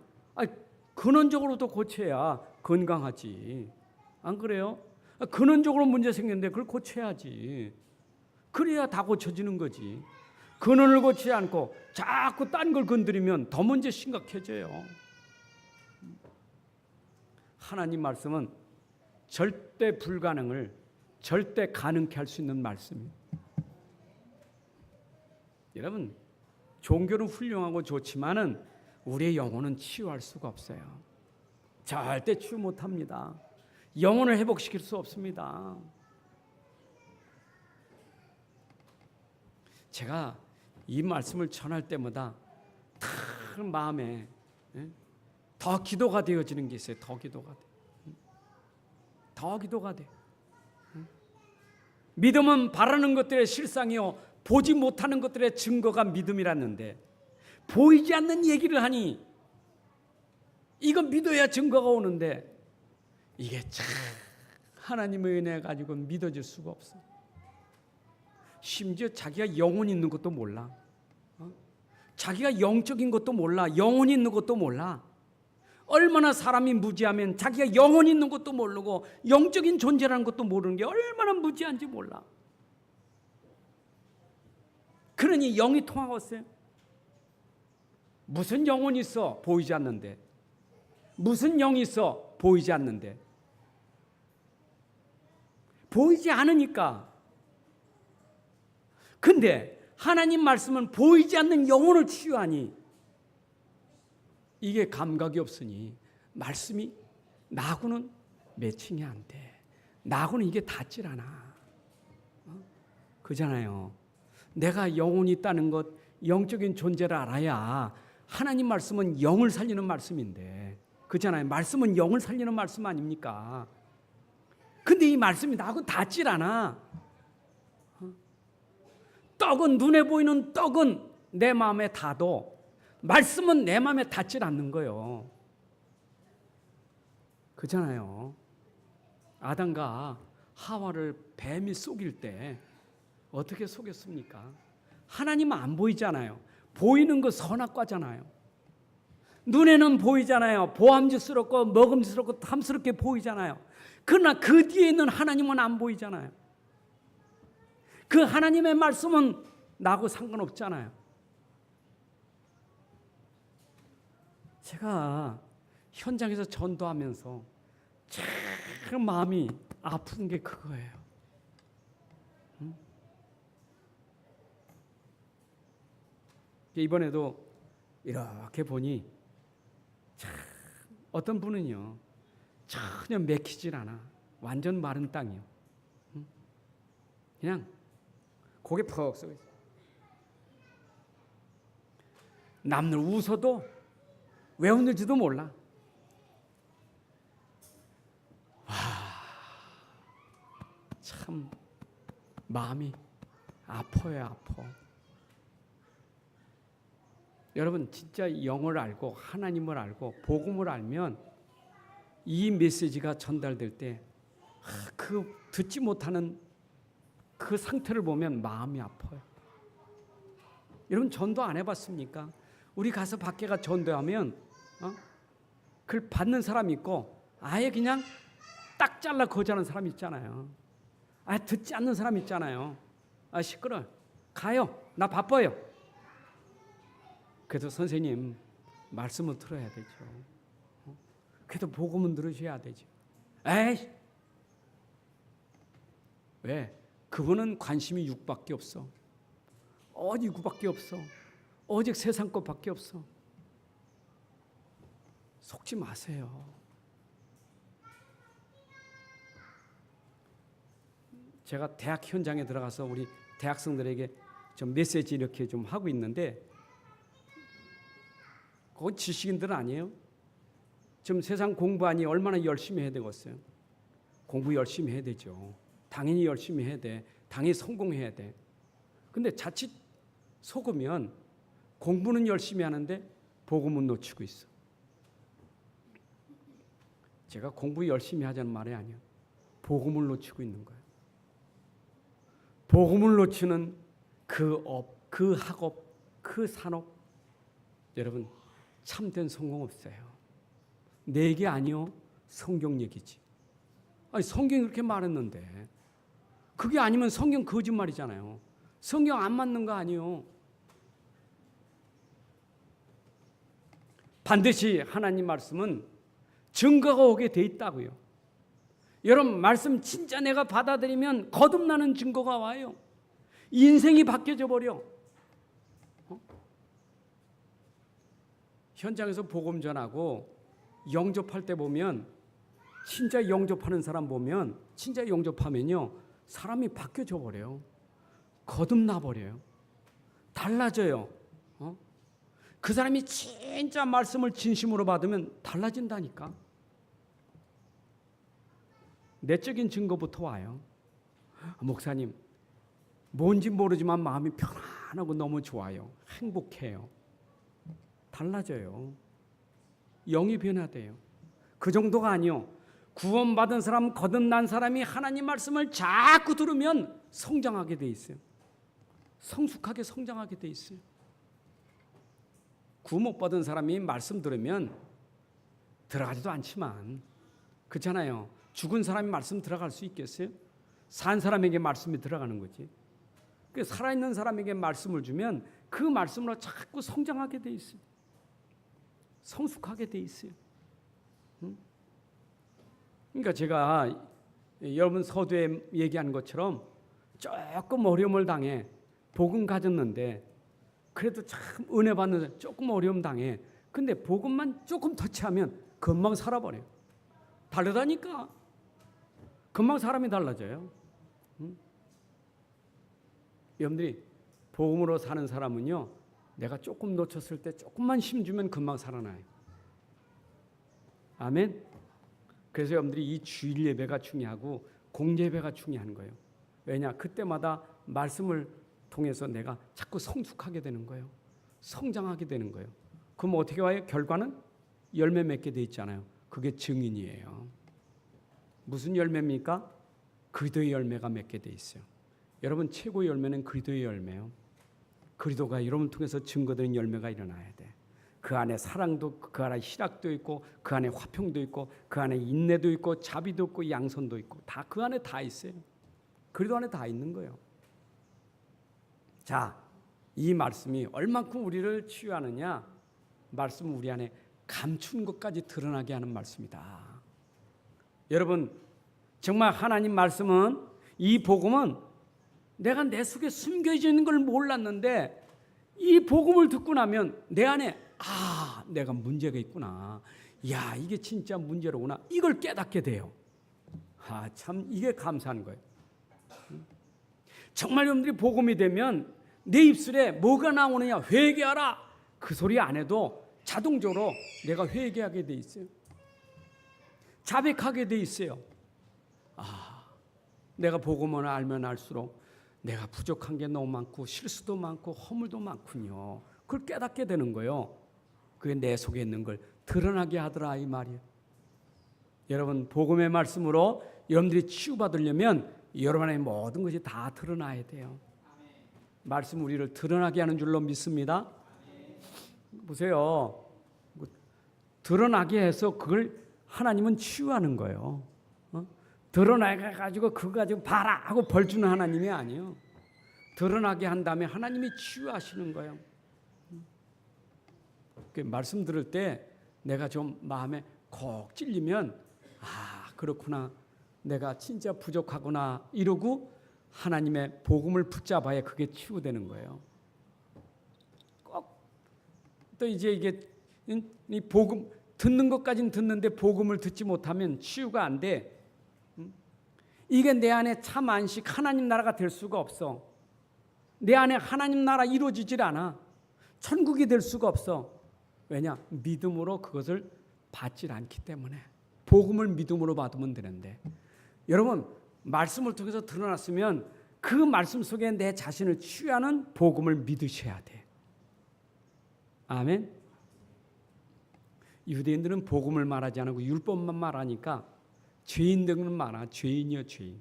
근원적으로도 고쳐야 건강하지. 안 그래요? 근원적으로 문제 생겼는데 그걸 고쳐야지. 그래야 다 고쳐지는 거지. 근원을 고치지 않고 자꾸 딴 걸 건드리면 더 문제 심각해져요. 하나님 말씀은 절대 불가능을 절대 가능케 할 수 있는 말씀이에요. 여러분, 종교는 훌륭하고 좋지만은 우리의 영혼은 치유할 수가 없어요. 절대 치유 못합니다. 영혼을 회복시킬 수 없습니다. 제가 이 말씀을 전할 때마다 큰 마음에 더 기도가 되어지는 게 있어요. 더 기도가 돼. 더 기도가 돼. 믿음은 바라는 것들의 실상이요 보지 못하는 것들의 증거가 믿음이라는데 보이지 않는 얘기를 하니 이거 믿어야 증거가 오는데 이게 참 하나님의 은혜 가지고 믿어질 수가 없어. 심지어 자기가 영혼이 있는 것도 몰라. 자기가 영적인 것도 몰라. 영혼이 있는 것도 몰라. 얼마나 사람이 무지하면 자기가 영혼이 있는 것도 모르고 영적인 존재라는 것도 모르는 게 얼마나 무지한지 몰라. 그러니 영이 통하고 있어요. 무슨 영혼이 있어? 보이지 않는데. 무슨 영이 있어? 보이지 않는데. 보이지 않으니까. 근데 하나님 말씀은 보이지 않는 영혼을 치유하니 이게 감각이 없으니 말씀이 나하고는 매칭이 안 돼. 나하고는 이게 닿질 않아. 그잖아요. 내가 영혼이 있다는 것, 영적인 존재를 알아야 하나님 말씀은 영을 살리는 말씀인데, 그잖아요. 말씀은 영을 살리는 말씀 아닙니까? 근데 이 말씀이 나하고 닿질 않아. 떡은, 눈에 보이는 떡은 내 마음에 닿아도 말씀은 내 마음에 닿질 않는 거예요. 그잖아요. 아담과 하와를 뱀이 속일 때 어떻게 속였습니까? 하나님은 안 보이잖아요. 보이는 거 선악과잖아요. 눈에는 보이잖아요. 보암직스럽고 먹음직스럽고 탐스럽게 보이잖아요. 그러나 그 뒤에 있는 하나님은 안 보이잖아요. 그 하나님의 말씀은 나하고 상관없잖아요. 제가 현장에서 전도하면서 참 마음이 아픈 게 그거예요. 이번에도 이렇게 보니 참 어떤 분은요 전혀 맥히질 않아. 완전 마른 땅이요. 그냥 고개 퍽 썩어 있어요. 남들 웃어도 왜 웃는지도 몰라. 참 마음이 아파요, 아파. 여러분 진짜 영을 알고 하나님을 알고 복음을 알면 이 메시지가 전달될 때 그 듣지 못하는 그 상태를 보면 마음이 아파요. 여러분 전도 안 해봤습니까? 우리 가서 밖에 가 전도하면 그걸 받는 사람 있고 아예 그냥 딱 잘라 거절하는 사람 있잖아요. 아예 듣지 않는 사람 있잖아요. 아 시끄러워. 가요. 나 바빠요. 그래도 선생님 말씀을 들어야 되죠. 그래도 복음은 들으셔야 되죠. 에이 왜? 그분은 관심이 육밖에 없어. 오직 육밖에 없어. 오직 세상 것밖에 없어. 속지 마세요. 제가 대학 현장에 들어가서 우리 대학생들에게 좀 메시지 이렇게 좀 하고 있는데 그건 지식인들은 아니에요. 지금 세상 공부하니 얼마나 열심히 해야 되겠어요. 공부 열심히 해야 되죠. 당연히 열심히 해야 돼. 당연히 성공해야 돼. 근데 자칫 속으면 공부는 열심히 하는데 복음은 놓치고 있어. 제가 공부 열심히 하자는 말이 아니에요. 복음을 놓치고 있는 거예요. 복음을 놓치는 그 업, 그 학업, 그 산업 여러분 참된 성공 없어요. 내 얘기 아니요. 성경 얘기지. 아니 성경이 그렇게 말했는데 그게 아니면 성경 거짓말이잖아요. 성경 안 맞는 거 아니요. 반드시 하나님 말씀은 증거가 오게 돼 있다고요. 여러분 말씀 진짜 내가 받아들이면 거듭나는 증거가 와요. 인생이 바뀌어져 버려. 현장에서 복음 전하고 영접할 때 보면 진짜 영접하는 사람 보면 진짜 영접하면요. 사람이 바뀌어져 버려요. 거듭나 버려요. 달라져요. 그 사람이 진짜 말씀을 진심으로 받으면 달라진다니까. 내적인 증거부터 와요. 목사님, 뭔지 모르지만 마음이 편안하고 너무 좋아요. 행복해요. 달라져요. 영이 변화돼요. 그 정도가 아니요. 구원받은 사람, 거듭난 사람이 하나님 말씀을 자꾸 들으면 성장하게 돼 있어요. 성숙하게 성장하게 돼 있어요. 구원 못 받은 사람이 말씀 들으면 들어가지도 않지만, 그렇잖아요. 죽은 사람이 말씀 들어갈 수 있겠어요? 산 사람에게 말씀이 들어가는 거지. 살아있는 사람에게 말씀을 주면 그 말씀으로 자꾸 성장하게 돼 있어요. 성숙하게 돼 있어요. 그러니까 제가 여러분 서두에 얘기한 것처럼 조금 어려움을 당해 복음 가졌는데, 그래도 참 은혜 받는 조금 어려움 당해. 근데 복음만 조금 터치하면 금방 살아버려요. 다르다니까. 금방 사람이 달라져요. 여러분들이 복음으로 사는 사람은요, 내가 조금 놓쳤을 때 조금만 힘주면 금방 살아나요. 아멘. 그래서 여러분들이 이 주일 예배가 중요하고 공개 예배가 중요한 거예요. 왜냐? 그때마다 말씀을 통해서 내가 자꾸 성숙하게 되는 거예요. 성장하게 되는 거예요. 그럼 어떻게 와요? 결과는 열매 맺게 돼 있잖아요. 그게 증인이에요. 무슨 열매입니까? 그리스도의 열매가 맺게 돼 있어요. 여러분, 최고의 열매는 그리스도의 열매예요. 그리스도가 여러분 통해서 증거되는 열매가 일어나야 돼. 그 안에 사랑도, 그 안에 희락도 있고, 그 안에 화평도 있고, 그 안에 인내도 있고, 자비도 있고, 양선도 있고, 다 그 안에 다 있어요. 그리스도 안에 다 있는 거예요. 자, 이 말씀이 얼만큼 우리를 치유하느냐? 말씀은 우리 안에 감춘 것까지 드러나게 하는 말씀이다. 여러분, 정말 하나님 말씀은, 이 복음은 내가 내 속에 숨겨져 있는 걸 몰랐는데, 이 복음을 듣고 나면 내 안에 내가 문제가 있구나. 야, 이게 진짜 문제로구나. 이걸 깨닫게 돼요. 참 이게 감사한 거예요. 정말 여러분들이 복음이 되면 내 입술에 뭐가 나오느냐? 회개하라. 그 소리 안 해도 자동적으로 내가 회개하게 돼 있어요. 자백하게 돼 있어요. 내가 복음을 알면 알수록 내가 부족한 게 너무 많고 실수도 많고 허물도 많군요. 그걸 깨닫게 되는 거예요. 그게 내 속에 있는 걸 드러나게 하더라, 이 말이에요. 여러분, 복음의 말씀으로 여러분들이 치유받으려면 여러분의 모든 것이 다 드러나야 돼요. 말씀 우리를 드러나게 하는 줄로 믿습니다. 보세요. 드러나게 해서 그걸 하나님은 치유하는 거예요. 드러나가지고 그거 가지고 봐라 하고 벌 주는 하나님이 아니에요. 드러나게 한 다음에 하나님이 치유하시는 거예요. 말씀 들을 때 내가 좀 마음에 콕 찔리면 그렇구나, 내가 진짜 부족하구나 이러고 하나님의 복음을 붙잡아야 그게 치유되는 거예요. 꼭 또 이제 이게 이 복음 듣는 것까지는 듣는데 복음을 듣지 못하면 치유가 안 돼. 이게 내 안에 참 안식 하나님 나라가 될 수가 없어. 내 안에 하나님 나라 이루어지질 않아. 천국이 될 수가 없어. 왜냐? 믿음으로 그것을 받질 않기 때문에. 복음을 믿음으로 받으면 되는데, 여러분, 말씀을 통해서 드러났으면 그 말씀 속에 내 자신을 치유하는 복음을 믿으셔야 돼. 아멘. 유대인들은 복음을 말하지 않고 율법만 말하니까 죄인들은 많아. 죄인이요, 죄인.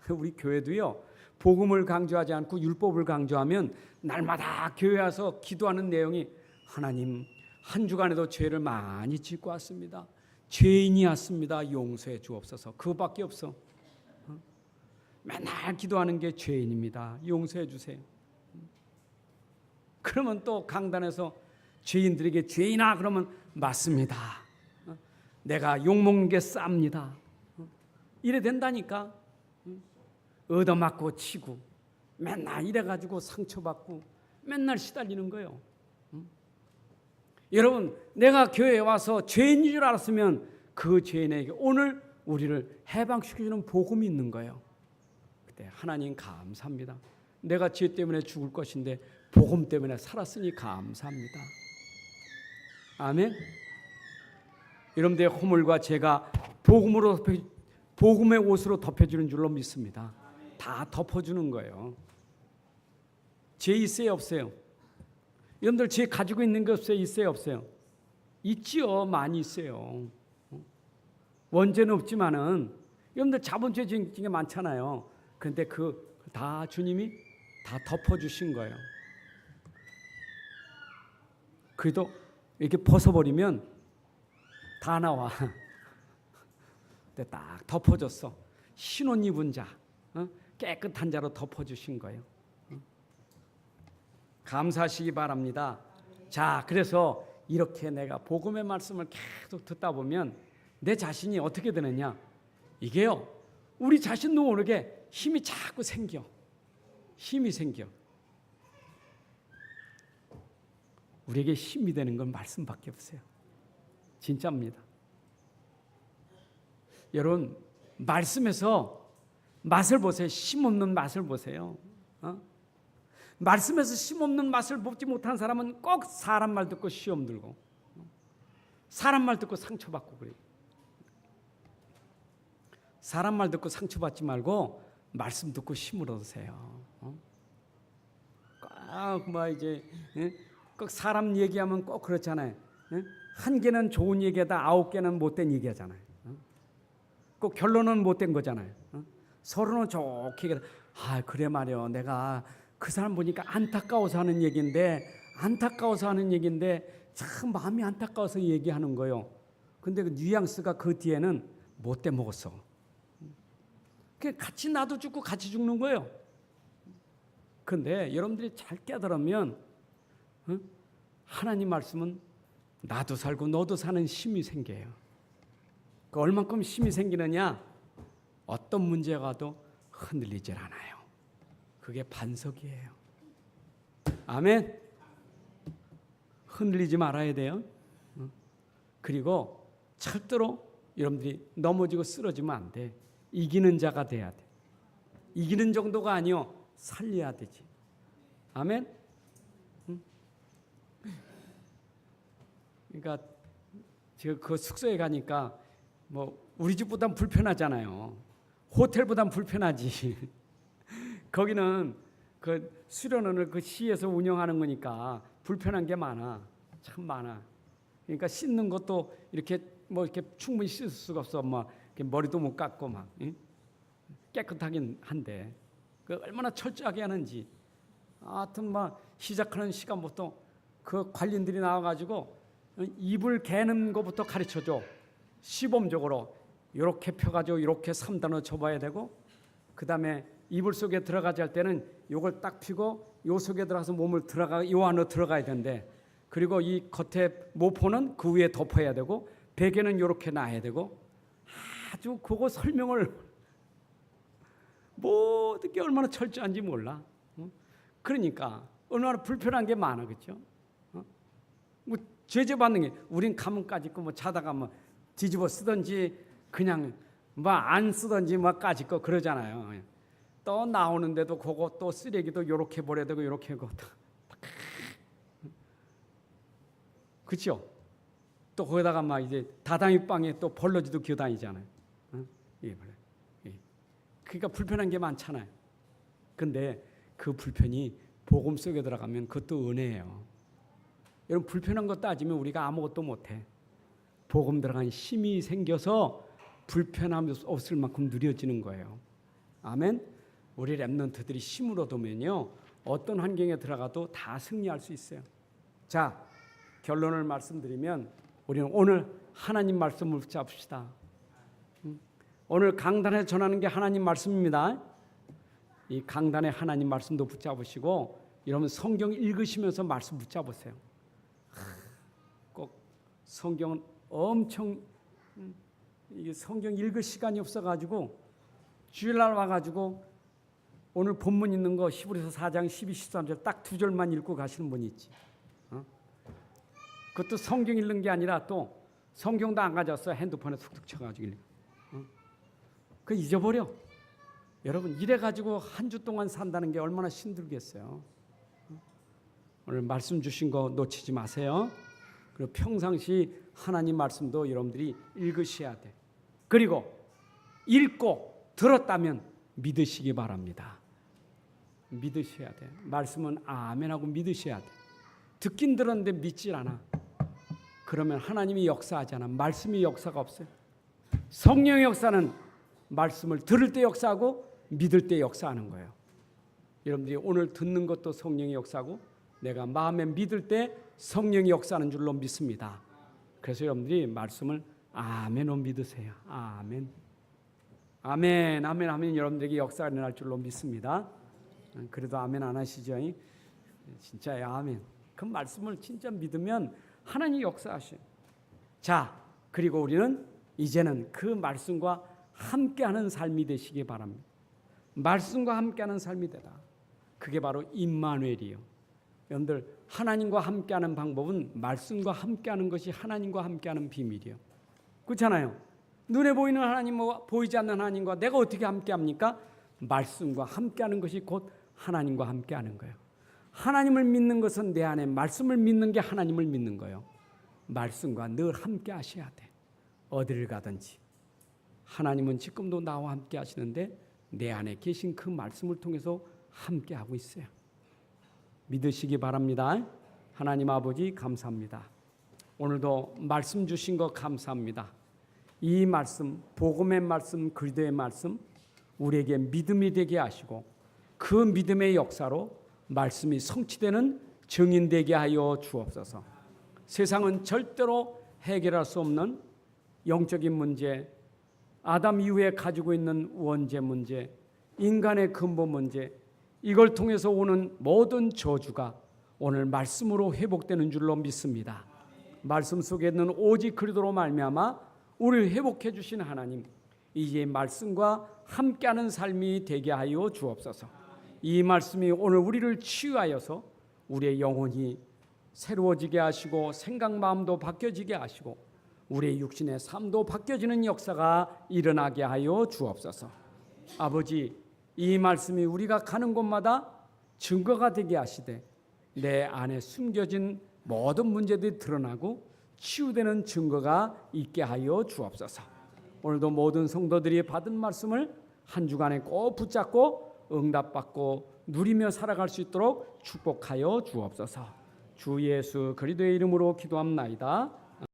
우리 교회도요, 복음을 강조하지 않고 율법을 강조하면 날마다 교회 와서 기도하는 내용이, 하나님, 한 주간에도 죄를 많이 짓고 왔습니다. 죄인이었습니다. 용서해 주옵소서. 그거밖에 없어. 맨날 기도하는 게 죄인입니다. 용서해 주세요. 그러면 또 강단에서 죄인들에게 죄인아 그러면 맞습니다. 내가 욕먹는 게 쌉니다. 이래 된다니까. 얻어맞고 치고 맨날 이래가지고 상처받고 맨날 시달리는 거예요. 여러분, 내가 교회에 와서 죄인인 줄 알았으면 그 죄인에게 오늘 우리를 해방시켜주는 복음이 있는 거예요. 그때 하나님 감사합니다. 내가 죄 때문에 죽을 것인데 복음 때문에 살았으니 감사합니다. 아멘. 여러분들의 허물과 죄가 복음의 옷으로 덮여주는 줄로 믿습니다. 다 덮어주는 거예요. 죄 있어요, 없어요? 여러분들 죄 가지고 있는 게 없어요, 있어요, 없어요? 있지요, 많이 있어요. 원죄는 없지만은 여러분들 자본죄 중에 많잖아요. 그런데 그 다 주님이 다 덮어주신 거예요. 그래도 이렇게 벗어버리면 다 나와. 근데 딱 덮어줬어. 신혼 입은 자, 깨끗한 자로 덮어주신 거예요. 감사하시기 바랍니다. 자, 그래서 이렇게 내가 복음의 말씀을 계속 듣다 보면 내 자신이 어떻게 되느냐? 이게요, 우리 자신도 모르게 힘이 자꾸 생겨. 힘이 생겨. 우리에게 힘이 되는 건 말씀밖에 없어요. 진짜입니다. 여러분, 말씀에서 맛을 보세요. 힘없는 맛을 보세요. 말씀에서 힘없는 맛을 보지 못한 사람은 꼭 사람 말 듣고 시험 들고, 사람 말 듣고 상처받고 그래요. 사람 말 듣고 상처받지 말고 말씀 듣고 힘을 얻으세요. 꼭 사람 얘기하면 꼭 그렇잖아요. 한 개는 좋은 얘기하다 9개는 못된 얘기하잖아요. 꼭 결론은 못된 거잖아요. 서로는 좋게 얘기하다. 그래 말이야. 내가 그 사람 보니까 안타까워서 하는 얘기인데 참 마음이 안타까워서 얘기하는 거예요. 근데 그 뉘앙스가 그 뒤에는 못돼 먹었어. 같이 나도 죽고 같이 죽는 거예요. 근데 여러분들이 잘 깨달으면 하나님 말씀은 나도 살고 너도 사는 힘이 생겨요. 그 얼만큼 힘이 생기느냐? 어떤 문제가 와도 흔들리질 않아요. 그게 반석이에요. 아멘. 흔들리지 말아야 돼요. 그리고 절대로 여러분들이 넘어지고 쓰러지면 안 돼. 이기는 자가 돼야 돼. 이기는 정도가 아니요, 살려야 되지. 아멘. 그러니까 제가 그 숙소에 가니까 우리 집보단 불편하잖아요. 호텔보단 불편하지. 거기는 그 수련원을 그 시에서 운영하는 거니까 불편한 게 많아. 참 많아. 그러니까 씻는 것도 이렇게 이렇게 충분히 씻을 수가 없어. 머리도 못 깎고 깨끗하긴 한데 그 얼마나 철저하게 하는지. 하여튼 시작하는 시간부터 그 관리인들이 나와가지고 이불 개는 것부터 가르쳐줘. 시범적으로 이렇게 펴가지고 이렇게 3단어 쳐봐야 되고, 그 다음에 이불 속에 들어가지 할 때는 요걸 딱 펴고 요 속에 들어가서 몸을 요 안으로 들어가야 되는데, 그리고 이 겉에 모포는 그 위에 덮어야 되고, 베개는 이렇게 놔야 되고, 아주 그거 설명을 모든 게 얼마나 철저한지 몰라. 그러니까 얼마나 불편한 게 많아, 그렇죠? 제재 받는 게, 우린 가문까지 있고 자다가 뒤집어 쓰든지 그냥 안 쓰든지 까짓 거 그러잖아요. 또 나오는데도 그거 또 쓰레기도 요렇게 버려야 되고 요렇게 하고, 그렇죠? 또 거기다가 이제 다다미 방에 또 벌러지도 기어다니잖아요. 그러니까 불편한 게 많잖아요. 근데 그 불편이 복음 속에 들어가면 그것도 은혜예요. 여러분, 불편한 거 따지면 우리가 아무것도 못해. 복음 들어간 힘이 생겨서 불편함이 없을 만큼 누려지는 거예요. 아멘. 우리 렘넌트들이 힘을 얻으면요, 어떤 환경에 들어가도 다 승리할 수 있어요. 자, 결론을 말씀드리면 우리는 오늘 하나님 말씀을 붙잡읍시다. 오늘 강단에 전하는 게 하나님 말씀입니다. 이 강단에 하나님 말씀도 붙잡으시고, 여러분 성경 읽으시면서 말씀 붙잡으세요. 꼭 성경은 엄청, 이게 성경 읽을 시간이 없어가지고 주일날 와가지고 오늘 본문 있는 거 히브리서 4장 12, 13절 딱 2절만 읽고 가시는 분이 있지. 그것도 성경 읽는 게 아니라 또 성경도 안 가져왔어. 핸드폰에 툭툭 쳐가지고 읽는. 그 잊어버려. 여러분, 이래가지고 한 주 동안 산다는 게 얼마나 힘들겠어요. 오늘 말씀 주신 거 놓치지 마세요. 그리고 평상시 하나님 말씀도 여러분들이 읽으셔야 돼. 그리고 읽고 들었다면 믿으시기 바랍니다. 믿으셔야 돼. 말씀은 아멘하고 믿으셔야 돼. 듣긴 들었는데 믿질 않아. 그러면 하나님이 역사하잖아. 말씀이 역사가 없어요. 성령의 역사는 말씀을 들을 때 역사하고 믿을 때 역사하는 거예요. 여러분들이 오늘 듣는 것도 성령의 역사고 내가 마음에 믿을 때 성령의 역사하는 줄로 믿습니다. 그래서 여러분들이 말씀을 아멘으로 믿으세요. 아멘. 아멘, 아멘, 아멘. 여러분들에게 역사가 일어날 줄로 믿습니다. 그래도 아멘 안 하시죠? 진짜요, 아멘. 그 말씀을 진짜 믿으면 하나님 역사하셔요. 자, 그리고 우리는 이제는 그 말씀과 함께하는 삶이 되시기 바랍니다. 말씀과 함께하는 삶이 되다. 그게 바로 임마누엘이요. 여러분들 하나님과 함께하는 방법은 말씀과 함께하는 것이 하나님과 함께하는 비밀이요. 그렇잖아요. 눈에 보이는 하나님과 보이지 않는 하나님과 내가 어떻게 함께합니까? 말씀과 함께하는 것이 곧 하나님과 함께하는 거예요. 하나님을 믿는 것은 내 안에 말씀을 믿는 게 하나님을 믿는 거예요. 말씀과 늘 함께하셔야 돼. 어디를 가든지 하나님은 지금도 나와 함께 하시는데 내 안에 계신 그 말씀을 통해서 함께하고 있어요. 믿으시기 바랍니다. 하나님 아버지 감사합니다. 오늘도 말씀 주신 거 감사합니다. 이 말씀, 복음의 말씀, 그리스도의 말씀 우리에게 믿음이 되게 하시고 그 믿음의 역사로 말씀이 성취되는 증인되게 하여 주옵소서. 세상은 절대로 해결할 수 없는 영적인 문제, 아담 이후에 가지고 있는 원죄 문제, 인간의 근본 문제, 이걸 통해서 오는 모든 저주가 오늘 말씀으로 회복되는 줄로 믿습니다. 말씀 속에 있는 오직 그리스도로 말미암아 우리를 회복해 주신 하나님, 이제 말씀과 함께하는 삶이 되게 하여 주옵소서. 이 말씀이 오늘 우리를 치유하여서 우리의 영혼이 새로워지게 하시고 생각 마음도 바뀌어지게 하시고 우리의 육신의 삶도 바뀌어지는 역사가 일어나게 하여 주옵소서. 아버지, 이 말씀이 우리가 가는 곳마다 증거가 되게 하시되 내 안에 숨겨진 모든 문제들이 드러나고 치유되는 증거가 있게 하여 주옵소서. 오늘도 모든 성도들이 받은 말씀을 한 주간에 꼭 붙잡고 응답받고 누리며 살아갈 수 있도록 축복하여 주옵소서. 주 예수 그리스도의 이름으로 기도합나이다.